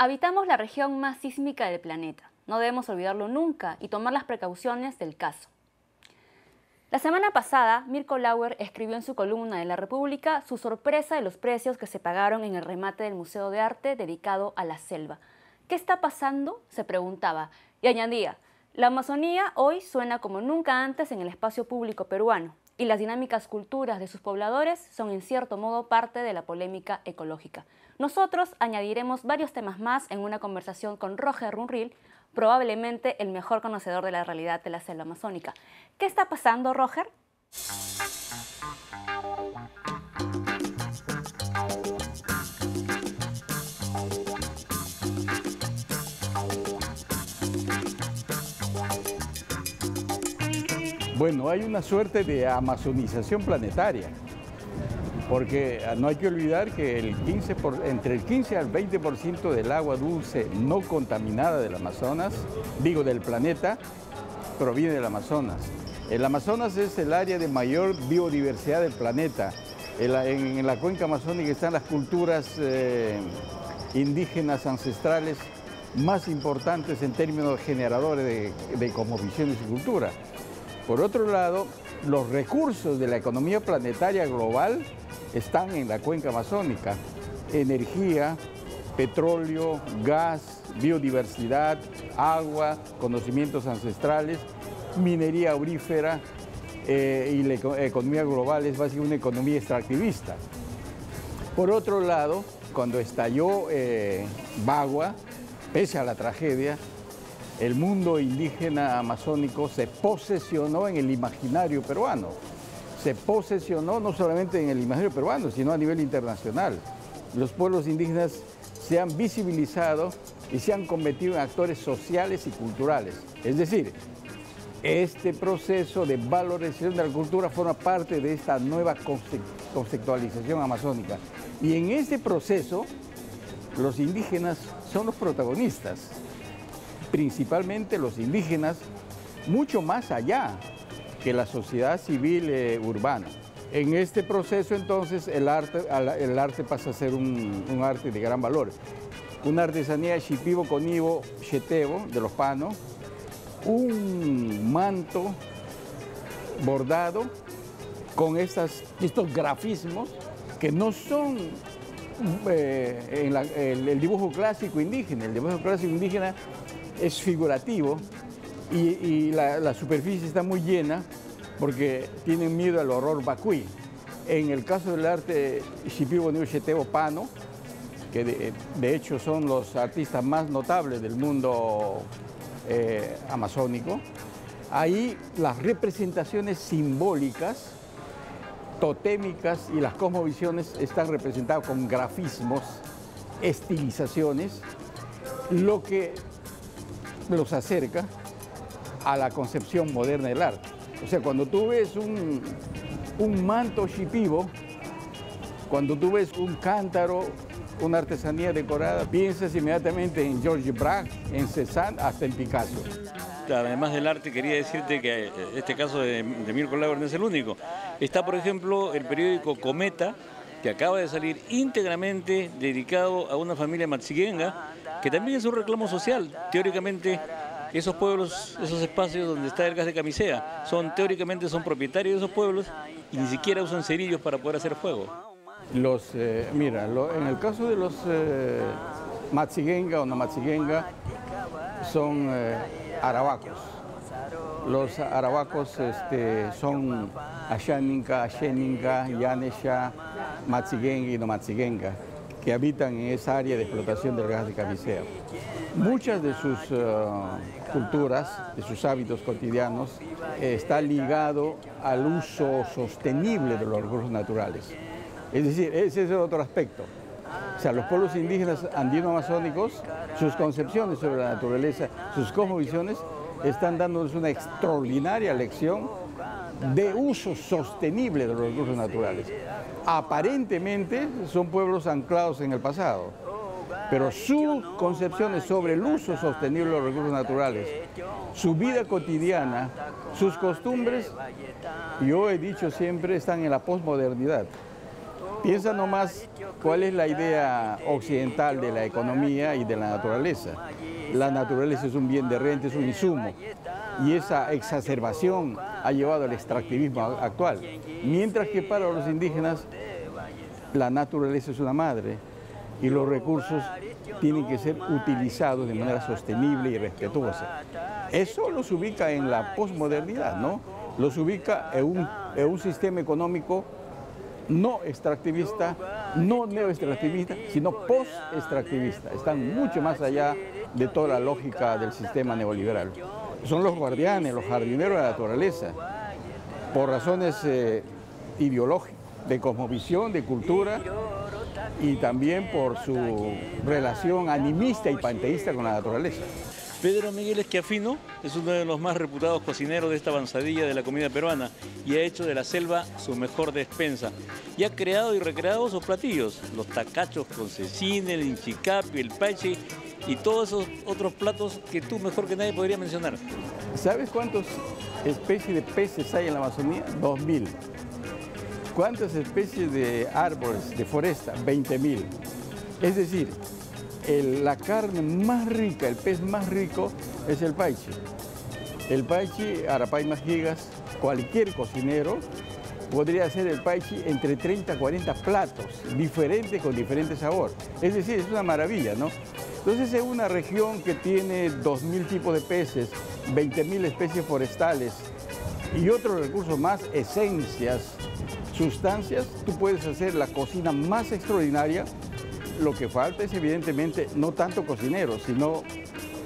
Habitamos la región más sísmica del planeta. No debemos olvidarlo nunca y tomar las precauciones del caso. La semana pasada, Mirko Lauer escribió en su columna de La República su sorpresa de los precios que se pagaron en el remate del Museo de Arte dedicado a la selva. ¿Qué está pasando?, se preguntaba, y añadía: la Amazonía hoy suena como nunca antes en el espacio público peruano, y las dinámicas culturas de sus pobladores son en cierto modo parte de la polémica ecológica. Nosotros añadiremos varios temas más en una conversación con Roger Runriel, probablemente el mejor conocedor de la realidad de la selva amazónica. ¿Qué está pasando, Roger? Bueno, hay una suerte de amazonización planetaria, porque no hay que olvidar que entre el 15 al 20% del agua dulce no contaminada del Amazonas, del planeta, proviene del Amazonas. El Amazonas es el área de mayor biodiversidad del planeta. En la cuenca amazónica están las culturas indígenas ancestrales más importantes en términos generadores de cosmovisiones y cultura. Por otro lado, los recursos de la economía planetaria global están en la cuenca amazónica: energía, petróleo, gas, biodiversidad, agua, conocimientos ancestrales, minería aurífera, y la economía global es básicamente una economía extractivista. Por otro lado, cuando estalló Bagua, pese a la tragedia, el mundo indígena amazónico se posesionó en el imaginario peruano. Se posesionó no solamente en el imaginario peruano, sino a nivel internacional. Los pueblos indígenas se han visibilizado y se han convertido en actores sociales y culturales. Es decir, este proceso de valorización de la cultura forma parte de esta nueva conceptualización amazónica. Y en este proceso, los indígenas son los protagonistas. Principalmente los indígenas, mucho más allá que la sociedad civil urbana. En este proceso, entonces, el arte pasa a ser un arte de gran valor. Una artesanía shipibo, conibo, xetebo, de los panos, un manto bordado con estos grafismos que no son el dibujo clásico indígena. El dibujo clásico indígena es figurativo y la superficie está muy llena porque tienen miedo al horror bacuy. En el caso del arte shipibo, conibo, xetebo, pano, que de hecho son los artistas más notables del mundo amazónico, ahí las representaciones simbólicas, totémicas y las cosmovisiones están representadas con grafismos, estilizaciones, lo que los acerca a la concepción moderna del arte. O sea, cuando tú ves un manto shipibo, cuando tú ves un cántaro, una artesanía decorada, piensas inmediatamente en Georges Braque, en Cézanne, hasta en Picasso. Además del arte, quería decirte que este caso de Mirko Lauer no es el único. Está, por ejemplo, el periódico Cometa, que acaba de salir íntegramente dedicado a una familia matsiguenga, que también es un reclamo social. Teóricamente, esos pueblos, esos espacios donde está el gas de camisea, teóricamente son propietarios de esos pueblos y ni siquiera usan cerillos para poder hacer fuego. En el caso de los matsiguenga o no matsiguenga, son arhuacos. Los arhuacos son Ashaninka, Asheninka, Yanesha, matsiguenga y no matsiguenga, que habitan en esa área de explotación del gas de camisea. Muchas de sus culturas, de sus hábitos cotidianos, está ligado al uso sostenible de los recursos naturales. Es decir, ese es otro aspecto. O sea, los pueblos indígenas andino-amazónicos, sus concepciones sobre la naturaleza, sus cosmovisiones, están dándonos una extraordinaria lección de uso sostenible de los recursos naturales. Aparentemente son pueblos anclados en el pasado, pero sus concepciones sobre el uso sostenible de los recursos naturales, su vida cotidiana, sus costumbres, yo he dicho siempre, están en la posmodernidad. Piensa nomás cuál es la idea occidental de la economía y de la naturaleza. La naturaleza es un bien de renta, es un insumo. Y esa exacerbación ha llevado al extractivismo actual. Mientras que para los indígenas la naturaleza es una madre y los recursos tienen que ser utilizados de manera sostenible y respetuosa. Eso los ubica en la posmodernidad, ¿no? Los ubica en un sistema económico no extractivista, no neoextractivista, sino post-extractivista. Están mucho más allá de toda la lógica del sistema neoliberal. Son los guardianes, los jardineros de la naturaleza, por razones ideológicas, de cosmovisión, de cultura, y también por su relación animista y panteísta con la naturaleza. Pedro Miguel Schiaffino es uno de los más reputados cocineros de esta avanzadilla de la comida peruana y ha hecho de la selva su mejor despensa. Y ha creado y recreado sus platillos, los tacachos con cecina, el inchicapi, el paiche y todos esos otros platos que tú mejor que nadie podría mencionar. ¿Sabes cuántas especies de peces hay en la Amazonía? 2000. ¿Cuántas especies de árboles, de foresta? 20.000. Es decir, la carne más rica, el pez más rico es el paiche. El paiche, Arapay Majigas, cualquier cocinero podría hacer el paiche entre 30 a 40 platos, diferentes con diferente sabor. Es decir, es una maravilla, ¿no? Entonces es una región que tiene 2.000 tipos de peces, 20.000 especies forestales y otros recursos más, esencias, sustancias. Tú puedes hacer la cocina más extraordinaria. Lo que falta es evidentemente no tanto cocineros, sino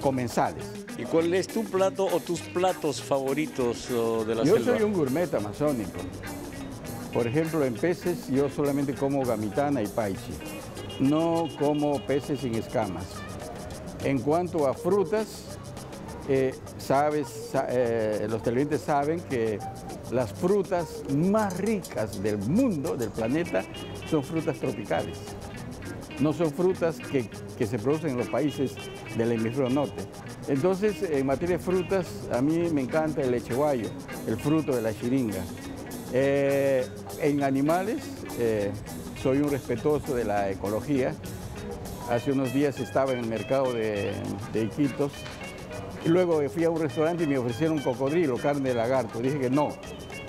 comensales. ¿Y cuál es tu plato o tus platos favoritos de la selva? Yo soy un gourmet amazónico. Por ejemplo, en peces yo solamente como gamitana y paiche. No como peces sin escamas. En cuanto a frutas, los televidentes saben que las frutas más ricas del mundo, del planeta, son frutas tropicales. No son frutas que se producen en los países del hemisferio norte. Entonces, en materia de frutas, a mí me encanta el lecheguayo, el fruto de la xiringa. En animales, soy un respetuoso de la ecología. Hace unos días estaba en el mercado de Iquitos y luego fui a un restaurante y me ofrecieron cocodrilo, carne de lagarto. Dije que no,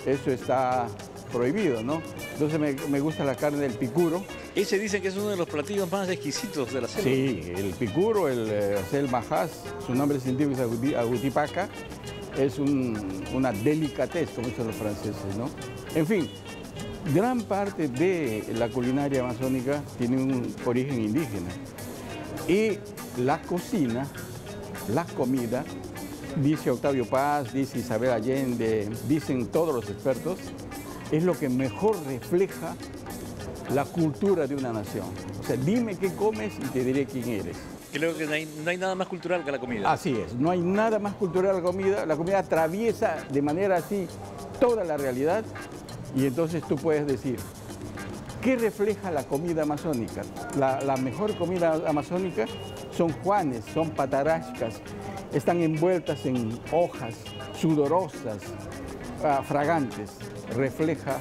eso está prohibido, ¿no? Entonces me gusta la carne del picuro. Ese dicen que es uno de los platillos más exquisitos de la selva. Sí, el picuro, el majás, su nombre científico es agutipaca, es una delicatez, como dicen los franceses, ¿no? En fin, gran parte de la culinaria amazónica tiene un origen indígena. Y la cocina, la comida, dice Octavio Paz, dice Isabel Allende, dicen todos los expertos, es lo que mejor refleja la cultura de una nación. O sea, dime qué comes y te diré quién eres. Creo que no hay nada más cultural que la comida. Así es, no hay nada más cultural que la comida. La comida atraviesa de manera así toda la realidad y entonces tú puedes decir, ¿qué refleja la comida amazónica? La mejor comida amazónica son juanes, son patarascas, están envueltas en hojas sudorosas, fragantes, refleja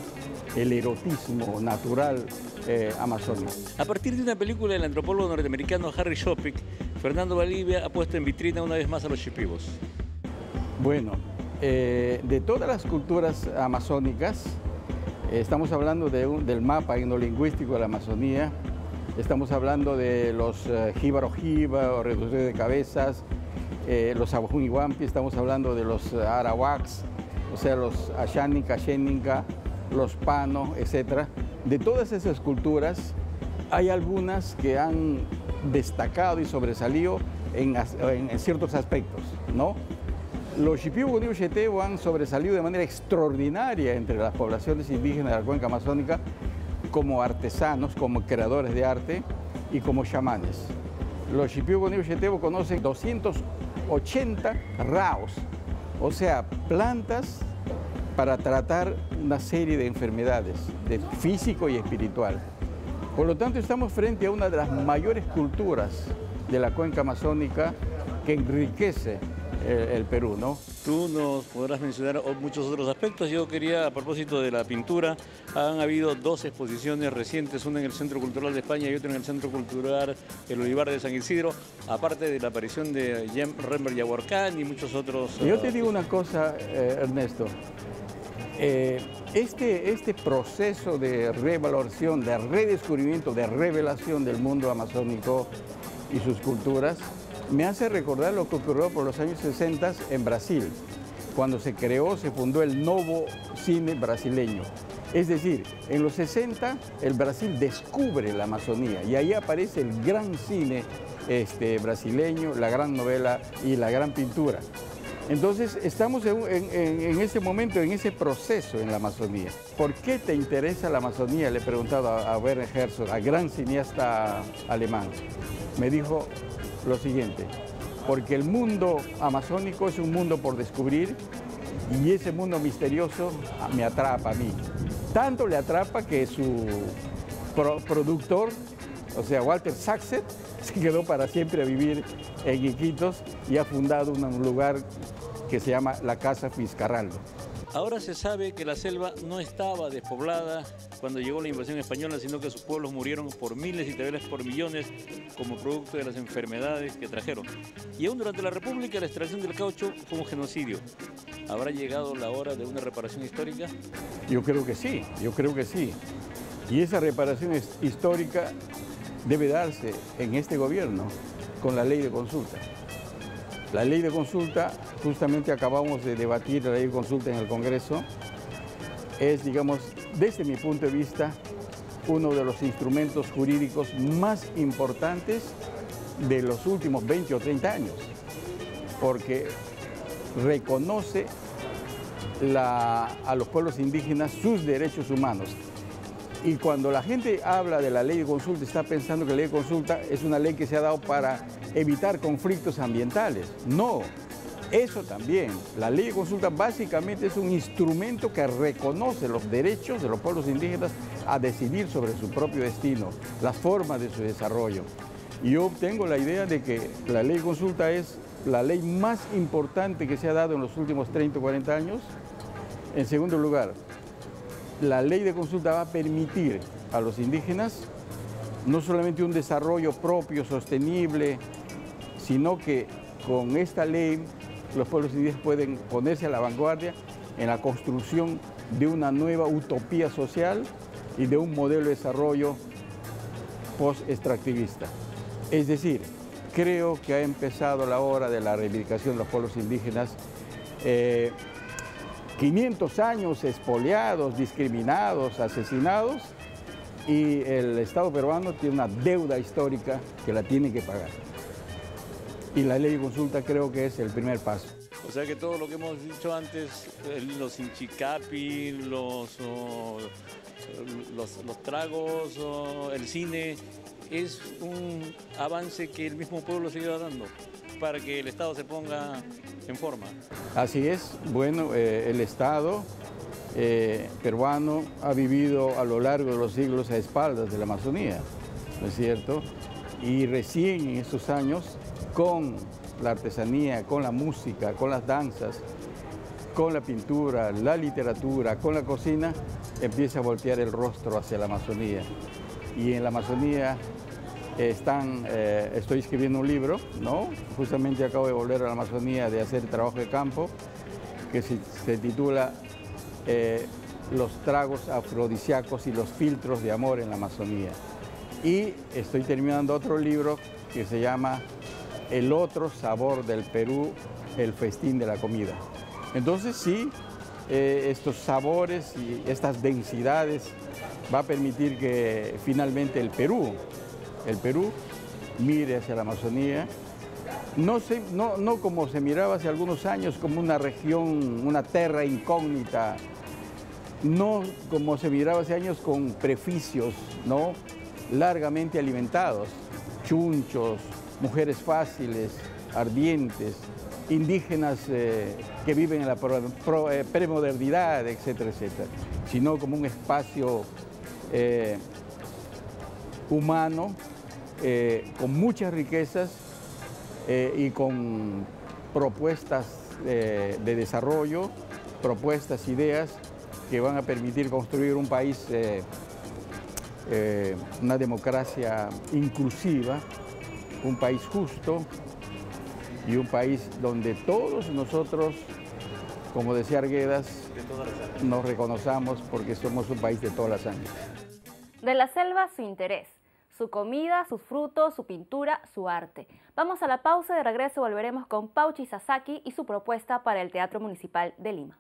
el erotismo natural amazónico. A partir de una película del antropólogo norteamericano Harry Shopik, Fernando Valdivia ha puesto en vitrina una vez más a los shipibos. Bueno, de todas las culturas amazónicas, estamos hablando del mapa etnolingüístico de la Amazonía, estamos hablando de los jíbaro-jíbaro o reductores de cabezas, los abujún-iwampi, estamos hablando de los arawaks, o sea, los ashánica, xénica, los pano, etc. De todas esas culturas, hay algunas que han destacado y sobresalido en ciertos aspectos, ¿no? Los Shipibo-Gunibo-Xetebo han sobresalido de manera extraordinaria entre las poblaciones indígenas de la cuenca amazónica como artesanos, como creadores de arte y como chamanes. Los Shipibo-Gunibo-Xetebo conocen 280 raos, o sea, plantas para tratar una serie de enfermedades, de físico y espiritual. Por lo tanto, estamos frente a una de las mayores culturas de la cuenca amazónica que enriquece el Perú, ¿no? Tú nos podrás mencionar muchos otros aspectos. Yo quería, a propósito de la pintura, han habido dos exposiciones recientes, una en el Centro Cultural de España y otra en el Centro Cultural El Olivar de San Isidro, aparte de la aparición de Jem Rember Yahuarcán y muchos otros... Yo te digo una cosa, Ernesto. Este proceso de revaloración, de redescubrimiento, de revelación del mundo amazónico y sus culturas, me hace recordar lo que ocurrió por los años 60 en Brasil, cuando se fundó el Novo Cine brasileño. Es decir, en los 60 el Brasil descubre la Amazonía y ahí aparece el gran cine brasileño, la gran novela y la gran pintura. Entonces, estamos en ese momento, en ese proceso en la Amazonía. ¿Por qué te interesa la Amazonía? Le he preguntado a Werner Herzog, al gran cineasta alemán. Me dijo lo siguiente: porque el mundo amazónico es un mundo por descubrir y ese mundo misterioso me atrapa a mí. Tanto le atrapa que su productor, o sea, Walter Saxet, se quedó para siempre a vivir en Iquitos y ha fundado un lugar que se llama la Casa Fiscarraldo. Ahora se sabe que la selva no estaba despoblada cuando llegó la invasión española, sino que sus pueblos murieron por miles y tal vez por millones como producto de las enfermedades que trajeron. Y aún durante la República la extracción del caucho fue un genocidio. ¿Habrá llegado la hora de una reparación histórica? Yo creo que sí, yo creo que sí. Y esa reparación histórica debe darse en este gobierno con la ley de consulta. La ley de consulta, justamente acabamos de debatir la ley de consulta en el Congreso, es, digamos, desde mi punto de vista, uno de los instrumentos jurídicos más importantes de los últimos 20 o 30 años, porque reconoce a los pueblos indígenas sus derechos humanos. Y cuando la gente habla de la ley de consulta, está pensando que la ley de consulta es una ley que se ha dado para evitar conflictos ambientales. No, eso también. La ley de consulta básicamente es un instrumento que reconoce los derechos de los pueblos indígenas a decidir sobre su propio destino, las formas de su desarrollo. Y yo tengo la idea de que la ley de consulta es la ley más importante que se ha dado en los últimos 30 o 40 años. En segundo lugar, la ley de consulta va a permitir a los indígenas no solamente un desarrollo propio, sostenible, sino que con esta ley los pueblos indígenas pueden ponerse a la vanguardia en la construcción de una nueva utopía social y de un modelo de desarrollo post-extractivista. Es decir, creo que ha empezado la hora de la reivindicación de los pueblos indígenas. 500 años expoliados, discriminados, asesinados, y el Estado peruano tiene una deuda histórica que la tiene que pagar. Y la ley de consulta creo que es el primer paso. O sea que todo lo que hemos dicho antes, los hinchicapi, los tragos, el cine, es un avance que el mismo pueblo se iba dando para que el Estado se ponga en forma. Así es. Bueno, el Estado peruano ha vivido a lo largo de los siglos a espaldas de la Amazonía, ¿no es cierto? Y recién en estos años, con la artesanía, con la música, con las danzas, con la pintura, la literatura, con la cocina, empieza a voltear el rostro hacia la Amazonía. Y en la Amazonía estoy escribiendo un libro, ¿no? Justamente acabo de volver a la Amazonía de hacer trabajo de campo, que se titula Los tragos afrodisíacos y los filtros de amor en la Amazonía. Y estoy terminando otro libro que se llama El otro sabor del Perú, el festín de la comida. Entonces sí, estos sabores y estas densidades va a permitir que finalmente el Perú mire hacia la Amazonía, no como se miraba hace algunos años, como una región, una terra incógnita, no como se miraba hace años con prejuicios, ¿no?, largamente alimentados, chunchos, mujeres fáciles, ardientes, indígenas que viven en la premodernidad, etcétera, etcétera, sino como un espacio humano, con muchas riquezas y con propuestas de desarrollo, propuestas, ideas que van a permitir construir un país, una democracia inclusiva, un país justo y un país donde todos nosotros, como decía Arguedas, nos reconozcamos porque somos un país de todas las sangres. De la selva, su interés, su comida, sus frutos, su pintura, su arte. Vamos a la pausa y de regreso volveremos con Pauchi Sasaki y su propuesta para el Teatro Municipal de Lima.